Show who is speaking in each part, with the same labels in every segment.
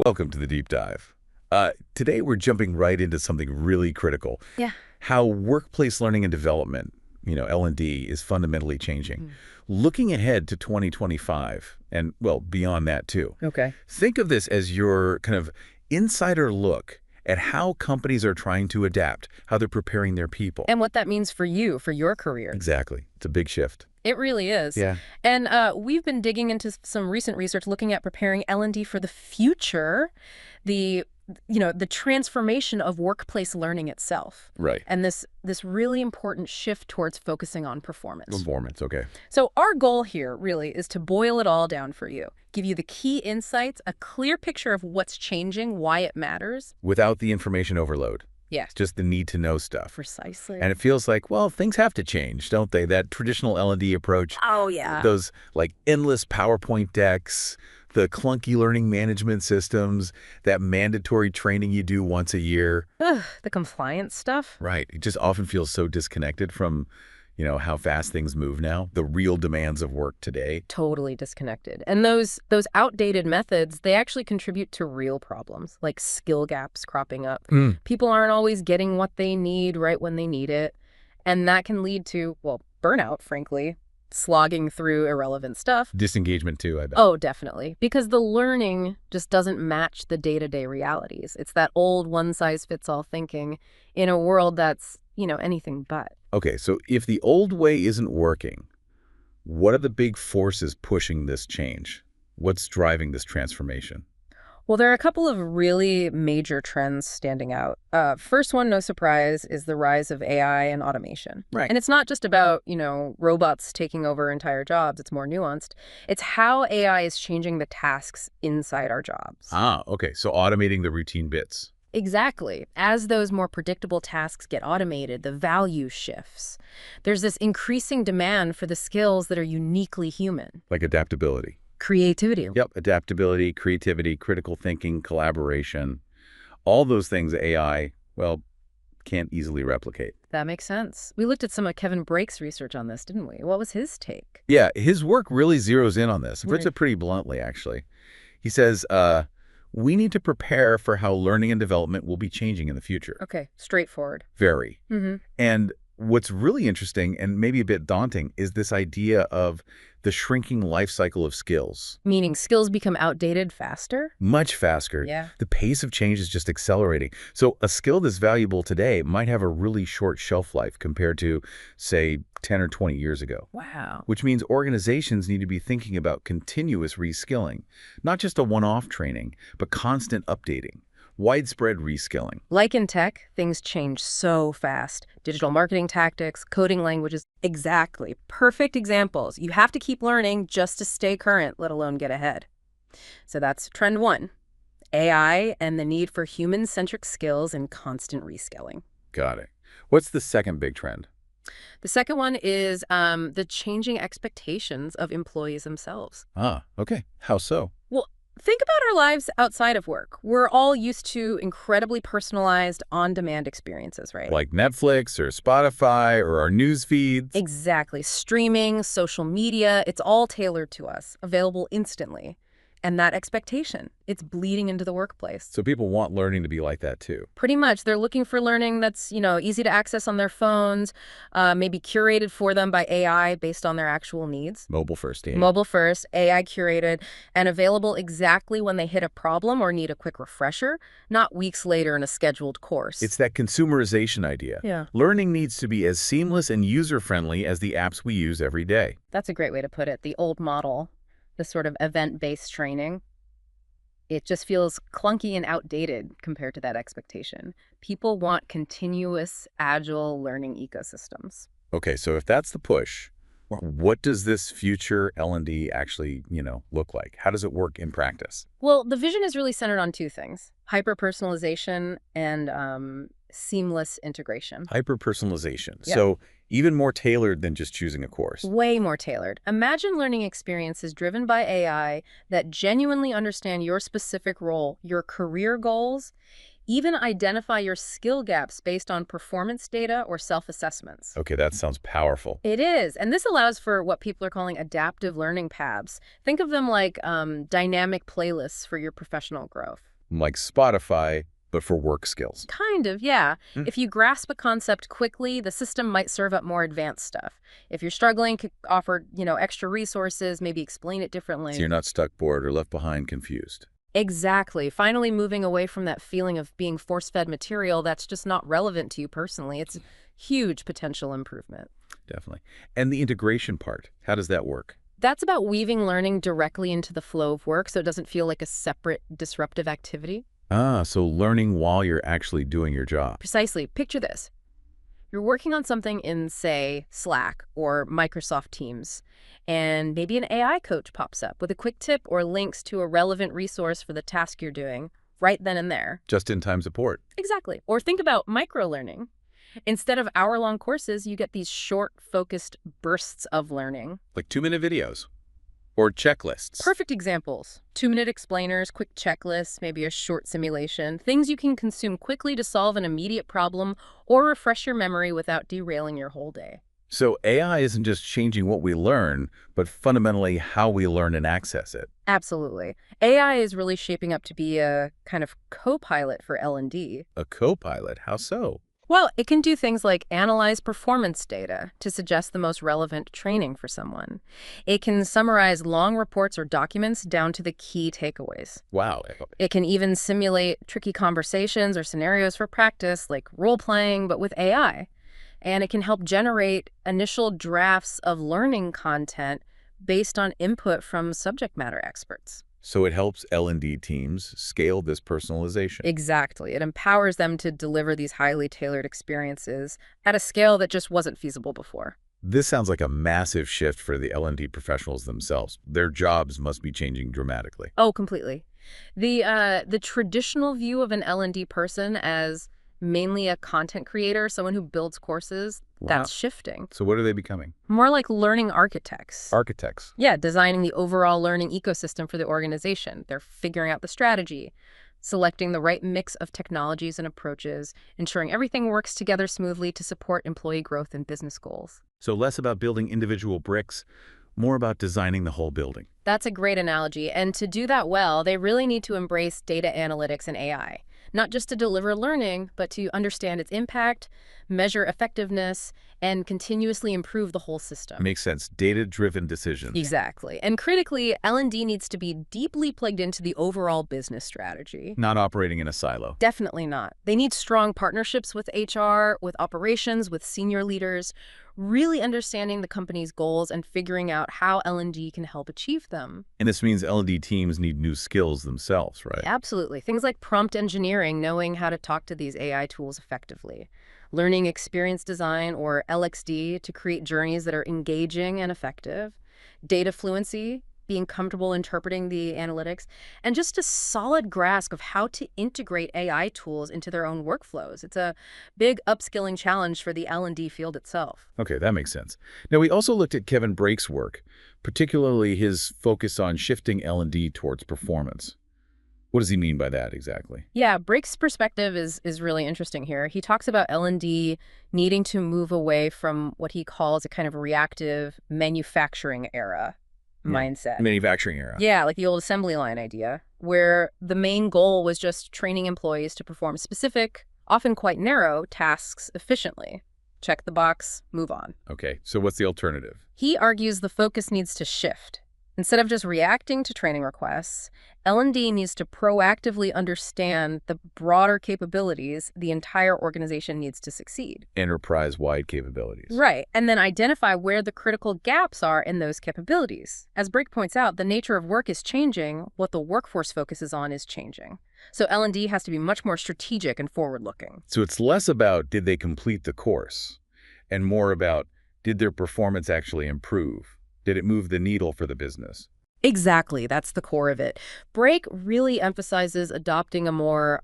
Speaker 1: Welcome to the deep dive. Today we're jumping right into something really critical.
Speaker 2: Yeah.
Speaker 1: How workplace learning and development, L&D, is fundamentally changing. Looking ahead to 2025, and well, beyond that too.
Speaker 2: Okay.
Speaker 1: Think of this as your kind of insider look at how companies are trying to adapt, how they're preparing their people.
Speaker 2: And what that means for you, for your career.
Speaker 1: Exactly. It's a big shift.
Speaker 2: It really is.
Speaker 1: Yeah.
Speaker 2: And we've been digging into some recent research looking at preparing L&D for the future, the transformation of workplace learning itself.
Speaker 1: Right.
Speaker 2: And this really important shift towards focusing on performance.
Speaker 1: Performance, okay.
Speaker 2: So our goal here really is to boil it all down for you, give you the key insights, a clear picture of what's changing, why it matters.
Speaker 1: Without the information overload.
Speaker 2: Yes.
Speaker 1: Just the need to know stuff.
Speaker 2: Precisely.
Speaker 1: And it feels like, well, things have to change, don't they? That traditional L&D approach.
Speaker 2: Oh, yeah.
Speaker 1: Those like endless PowerPoint decks, the clunky learning management systems, that mandatory training you do once a year.
Speaker 2: Ugh, the compliance stuff.
Speaker 1: Right. It just often feels so disconnected from, how fast things move now, the real demands of work today.
Speaker 2: Totally disconnected. And those outdated methods, they actually contribute to real problems, like skill gaps cropping up. People aren't always getting what they need right when they need it. And that can lead to, well, burnout, frankly, slogging through irrelevant stuff.
Speaker 1: Disengagement too, I bet.
Speaker 2: Oh, definitely. Because the learning just doesn't match the day-to-day realities. It's that old one-size-fits-all thinking in a world that's, anything but.
Speaker 1: Okay, so if the old way isn't working, what are the big forces pushing this change? What's driving this transformation?
Speaker 2: Well, there are a couple of really major trends standing out. First one, no surprise, is the rise of AI and automation.
Speaker 1: Right.
Speaker 2: And it's not just about, robots taking over entire jobs. It's more nuanced. It's how AI is changing the tasks inside our jobs.
Speaker 1: Ah, okay. So automating the routine bits.
Speaker 2: Exactly. As those more predictable tasks get automated, the value shifts. There's this increasing demand for the skills that are uniquely human.
Speaker 1: Like adaptability.
Speaker 2: Creativity.
Speaker 1: Yep, adaptability, creativity, critical thinking, collaboration. All those things AI, well, can't easily replicate.
Speaker 2: That makes sense. We looked at some of Kevin Brake's research on this, didn't we? What was his take?
Speaker 1: Yeah, his work really zeroes in on this. He puts
Speaker 2: Right.
Speaker 1: it pretty bluntly, actually. He says, we need to prepare for how learning and development will be changing in the future.
Speaker 2: Okay, straightforward.
Speaker 1: Very.
Speaker 2: Mm-hmm.
Speaker 1: And what's really interesting and maybe a bit daunting is this idea of the shrinking life cycle of skills.
Speaker 2: Meaning skills become outdated faster?
Speaker 1: Much faster.
Speaker 2: Yeah.
Speaker 1: The pace of change is just accelerating. So a skill that's valuable today might have a really short shelf life compared to, say, 10 or 20 years ago.
Speaker 2: Wow.
Speaker 1: Which means organizations need to be thinking about continuous reskilling, not just a one-off training, but constant updating. Widespread reskilling.
Speaker 2: Like in tech, things change so fast. Digital marketing tactics, coding languages. Exactly. Perfect examples. You have to keep learning just to stay current, let alone get ahead. So that's trend one. AI and the need for human-centric skills and constant reskilling.
Speaker 1: Got it. What's the second big trend?
Speaker 2: The second one is the changing expectations of employees themselves.
Speaker 1: Ah, okay. How so?
Speaker 2: Well, think about our lives outside of work. We're all used to incredibly personalized, on-demand experiences, right?
Speaker 1: Like Netflix or Spotify or our news feeds?
Speaker 2: Exactly. Streaming, social media, it's all tailored to us, available instantly. And that expectation, it's bleeding into the workplace.
Speaker 1: So people want learning to be like that too.
Speaker 2: Pretty much. They're looking for learning that's, easy to access on their phones, maybe curated for them by AI based on their actual needs.
Speaker 1: Mobile first, yeah.
Speaker 2: Mobile first, AI curated, and available exactly when they hit a problem or need a quick refresher, not weeks later in a scheduled course.
Speaker 1: It's that consumerization idea.
Speaker 2: Yeah.
Speaker 1: Learning needs to be as seamless and user-friendly as the apps we use every day.
Speaker 2: That's a great way to put it. The old model, the sort of event-based training, it just feels clunky and outdated compared to that expectation. People want continuous, agile learning ecosystems.
Speaker 1: Okay, so if that's the push, what does this future L&D actually, look like? How does it work in practice?
Speaker 2: Well, the vision is really centered on two things: hyper-personalization and seamless integration.
Speaker 1: Hyper-personalization.
Speaker 2: Yeah.
Speaker 1: So even more tailored than just choosing a course.
Speaker 2: Way more tailored. Imagine learning experiences driven by AI that genuinely understand your specific role, your career goals, even identify your skill gaps based on performance data or self-assessments.
Speaker 1: Okay, that sounds powerful.
Speaker 2: It is. And this allows for what people are calling adaptive learning paths. Think of them like dynamic playlists for your professional growth.
Speaker 1: Like Spotify, but for work skills.
Speaker 2: Kind of, yeah.
Speaker 1: Hmm.
Speaker 2: If you grasp a concept quickly, the system might serve up more advanced stuff. If you're struggling, could offer, extra resources, maybe explain it
Speaker 1: So
Speaker 2: differently.
Speaker 1: you're not stuck, bored, or left behind confused.
Speaker 2: Exactly. Finally moving away from that feeling of being force-fed material that's just not relevant to you personally. It's a huge potential improvement.
Speaker 1: Definitely. And the integration part, how does that work?
Speaker 2: That's about weaving learning directly into the flow of work so it doesn't feel like a separate disruptive activity.
Speaker 1: Ah, so learning while you're actually doing your job.
Speaker 2: Precisely. Picture this. You're working on something in, say, Slack or Microsoft Teams, and maybe an AI coach pops up with a quick tip or links to a relevant resource for the task you're doing right then and there.
Speaker 1: Just-in-time support.
Speaker 2: Exactly. Or think about micro-learning. Instead of hour-long courses, you get these short, focused bursts of learning.
Speaker 1: Like 2-minute videos. Or checklists.
Speaker 2: Perfect examples. 2-minute explainers, quick checklists, maybe a short simulation. Things you can consume quickly to solve an immediate problem or refresh your memory without derailing your whole day.
Speaker 1: So AI isn't just changing what we learn, but fundamentally how we learn and access it.
Speaker 2: Absolutely. AI is really shaping up to be a kind of co-pilot for L&D.
Speaker 1: A co-pilot? How so?
Speaker 2: Well, it can do things like analyze performance data to suggest the most relevant training for someone. It can summarize long reports or documents down to the key takeaways.
Speaker 1: Wow.
Speaker 2: It can even simulate tricky conversations or scenarios for practice, like role-playing, but with AI. And it can help generate initial drafts of learning content based on input from subject matter experts.
Speaker 1: So it helps L&D teams scale this personalization.
Speaker 2: Exactly. It empowers them to deliver these highly tailored experiences at a scale that just wasn't feasible before.
Speaker 1: This sounds like a massive shift for the L&D professionals themselves. Their jobs must be changing dramatically.
Speaker 2: Oh, completely. The traditional view of an L&D person as mainly a content creator, someone who builds courses, that's shifting.
Speaker 1: So what are they becoming?
Speaker 2: More like learning architects.
Speaker 1: Architects.
Speaker 2: Yeah, designing the overall learning ecosystem for the organization. They're figuring out the strategy, selecting the right mix of technologies and approaches, ensuring everything works together smoothly to support employee growth and business goals.
Speaker 1: So less about building individual bricks, more about designing the whole building.
Speaker 2: That's a great analogy. And to do that well, they really need to embrace data analytics and AI. Not just to deliver learning, but to understand its impact, measure effectiveness, and continuously improve the whole system.
Speaker 1: Makes sense. Data-driven decisions.
Speaker 2: Exactly. And critically, L&D needs to be deeply plugged into the overall business strategy.
Speaker 1: Not operating in a silo.
Speaker 2: Definitely not. They need strong partnerships with HR, with operations, with senior leaders, really understanding the company's goals and figuring out how L&D can help achieve them.
Speaker 1: And this means L&D teams need new skills themselves, right?
Speaker 2: Absolutely. Things like prompt engineering, knowing how to talk to these AI tools effectively. Learning experience design, or LXD, to create journeys that are engaging and effective. Data fluency, being comfortable interpreting the analytics, and just a solid grasp of how to integrate AI tools into their own workflows. It's a big upskilling challenge for the L&D field itself.
Speaker 1: Okay, that makes sense. Now, we also looked at Kevin Brake's work, particularly his focus on shifting L&D towards performance. What does he mean by that exactly?
Speaker 2: Yeah, Brake's perspective is really interesting here. He talks about L&D needing to move away from what he calls a kind of reactive manufacturing era mindset.
Speaker 1: Manufacturing era.
Speaker 2: Yeah, like the old assembly line idea, where the main goal was just training employees to perform specific, often quite narrow, tasks efficiently. Check the box, move on.
Speaker 1: Okay, so what's the alternative?
Speaker 2: He argues the focus needs to shift. Instead of just reacting to training requests, L&D needs to proactively understand the broader capabilities the entire organization needs to succeed.
Speaker 1: Enterprise-wide capabilities.
Speaker 2: Right, and then identify where the critical gaps are in those capabilities. As Brake points out, the nature of work is changing, what the workforce focuses on is changing. So L&D has to be much more strategic and forward-looking.
Speaker 1: So it's less about did they complete the course, and more about did their performance actually improve? Did it move the needle for the business?
Speaker 2: Exactly. That's the core of it. Brake really emphasizes adopting a more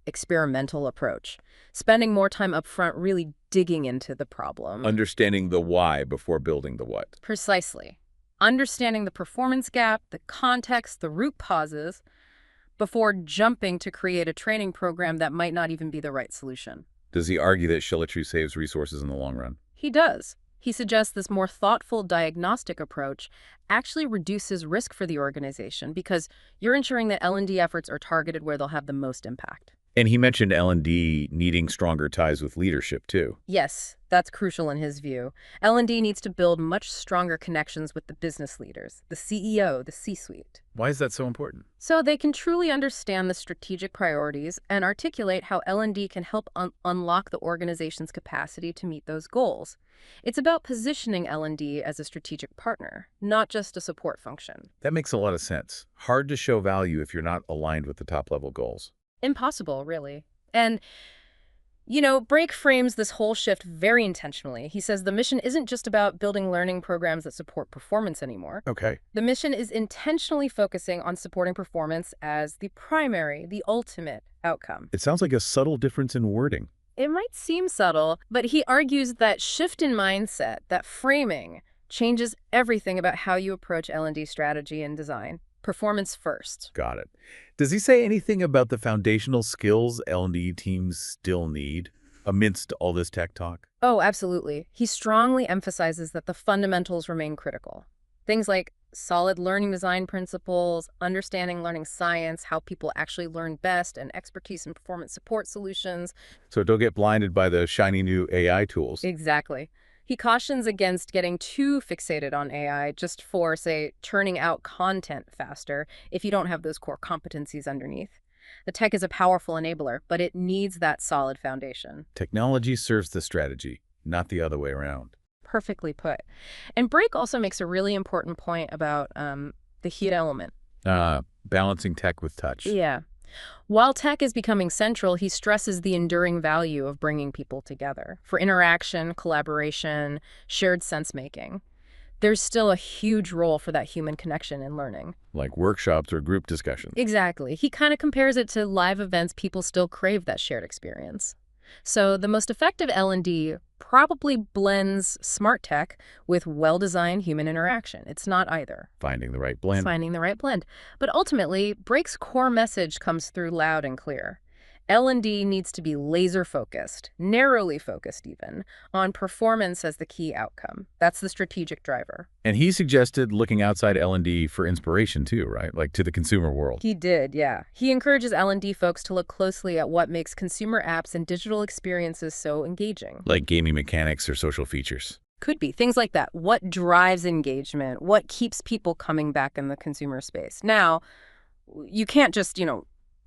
Speaker 2: experimental approach, spending more time up front really digging into the problem.
Speaker 1: Understanding the why before building the what.
Speaker 2: Precisely. Understanding the performance gap, the context, the root causes, before jumping to create a training program that might not even be the right solution.
Speaker 1: Does he argue that Shilitru saves resources in the long run?
Speaker 2: He does. He suggests this more thoughtful diagnostic approach actually reduces risk for the organization because you're ensuring that L&D efforts are targeted where they'll have the most impact.
Speaker 1: And he mentioned L&D needing stronger ties with leadership, too.
Speaker 2: Yes, that's crucial in his view. L&D needs to build much stronger connections with the business leaders, the CEO, the C-suite,
Speaker 1: Why is that so important?
Speaker 2: so they can truly understand the strategic priorities and articulate how L&D can help unlock the organization's capacity to meet those goals. It's about positioning L&D as a strategic partner, not just a support function.
Speaker 1: That makes a lot of sense. Hard to show value if you're not aligned with the top-level goals.
Speaker 2: Impossible, really. And, Brake frames this whole shift very intentionally. He says the mission isn't just about building learning programs that support performance anymore.
Speaker 1: Okay.
Speaker 2: The mission is intentionally focusing on supporting performance as the primary, the ultimate outcome.
Speaker 1: It sounds like a subtle difference in wording.
Speaker 2: It might seem subtle, but he argues that shift in mindset, that framing, changes everything about how you approach L&D strategy and design. Performance first.
Speaker 1: Got it. Does he say anything about the foundational skills L&D teams still need amidst all this tech talk?
Speaker 2: Oh, absolutely. He strongly emphasizes that the fundamentals remain critical. Things like solid learning design principles, understanding learning science, how people actually learn best, and expertise in performance support solutions.
Speaker 1: So don't get blinded by the shiny new AI tools.
Speaker 2: Exactly. He cautions against getting too fixated on AI just for, say, churning out content faster if you don't have those core competencies underneath. The tech is a powerful enabler, but it needs that solid foundation.
Speaker 1: Technology serves the strategy, not the other way around.
Speaker 2: Perfectly put. And Brake also makes a really important point about the heat element.
Speaker 1: Balancing tech with touch.
Speaker 2: Yeah. While tech is becoming central, he stresses the enduring value of bringing people together for interaction, collaboration, shared sense-making. There's still a huge role for that human connection in learning.
Speaker 1: Like workshops or group discussions.
Speaker 2: Exactly. He kind of compares it to live events. People still crave that shared experience. So the most effective L&D probably blends smart tech with well-designed human interaction. It's not either.
Speaker 1: Finding the right blend.
Speaker 2: Finding the right blend. But ultimately, Brake's core message comes through loud and clear. L&D needs to be laser-focused, narrowly focused even, on performance as the key outcome. That's the strategic driver.
Speaker 1: And he suggested looking outside L&D for inspiration too, right? Like to the consumer world.
Speaker 2: He did, yeah. He encourages L&D folks to look closely at what makes consumer apps and digital experiences so engaging.
Speaker 1: Like gaming mechanics or social features.
Speaker 2: Could be. Things like that. What drives engagement? What keeps people coming back in the consumer space? Now, you can't just,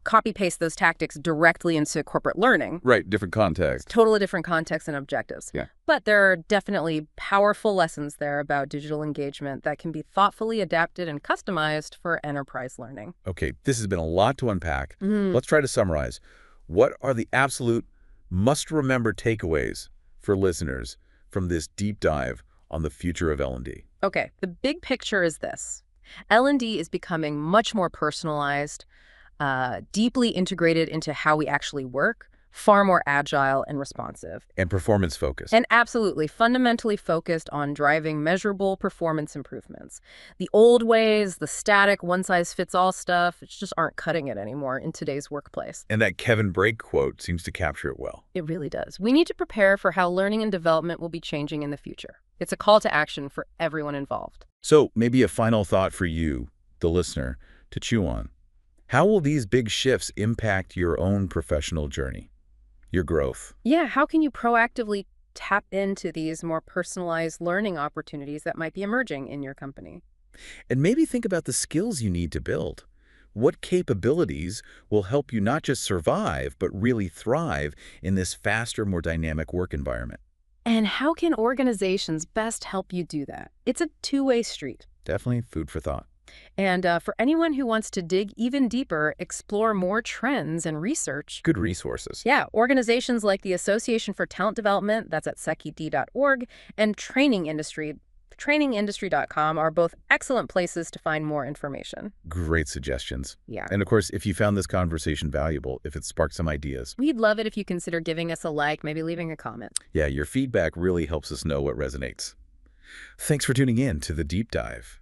Speaker 2: copy-paste those tactics directly into corporate learning.
Speaker 1: Right, different context.
Speaker 2: Totally different contexts and objectives.
Speaker 1: Yeah.
Speaker 2: But there are definitely powerful lessons there about digital engagement that can be thoughtfully adapted and customized for enterprise learning.
Speaker 1: Okay, this has been a lot to unpack. Let's try to summarize. What are the absolute must-remember takeaways for listeners from this deep dive on the future of L&D?
Speaker 2: Okay, the big picture is this. L&D is becoming much more personalized, deeply integrated into how we actually work, far more agile and responsive.
Speaker 1: And performance-focused.
Speaker 2: And absolutely, fundamentally focused on driving measurable performance improvements. The old ways, the static, one-size-fits-all stuff, it just aren't cutting it anymore in today's workplace.
Speaker 1: And that Kevin Brake quote seems to capture it well.
Speaker 2: It really does. We need to prepare for how learning and development will be changing in the future. It's a call to action for everyone involved.
Speaker 1: So maybe a final thought for you, the listener, to chew on. How will these big shifts impact your own professional journey, your growth?
Speaker 2: Yeah, how can you proactively tap into these more personalized learning opportunities that might be emerging in your company?
Speaker 1: And maybe think about the skills you need to build. What capabilities will help you not just survive, but really thrive in this faster, more dynamic work environment?
Speaker 2: And how can organizations best help you do that? It's a two-way street.
Speaker 1: Definitely food for thought.
Speaker 2: And for anyone who wants to dig even deeper, explore more trends and research.
Speaker 1: Good resources.
Speaker 2: Yeah, organizations like the Association for Talent Development, that's at seced.org, and trainingindustry.com are both excellent places to find more information.
Speaker 1: Great suggestions.
Speaker 2: Yeah.
Speaker 1: And of course, if you found this conversation valuable, if it sparked some ideas.
Speaker 2: We'd love it if you consider giving us a like, maybe leaving a comment.
Speaker 1: Yeah, your feedback really helps us know what resonates. Thanks for tuning in to The Deep Dive.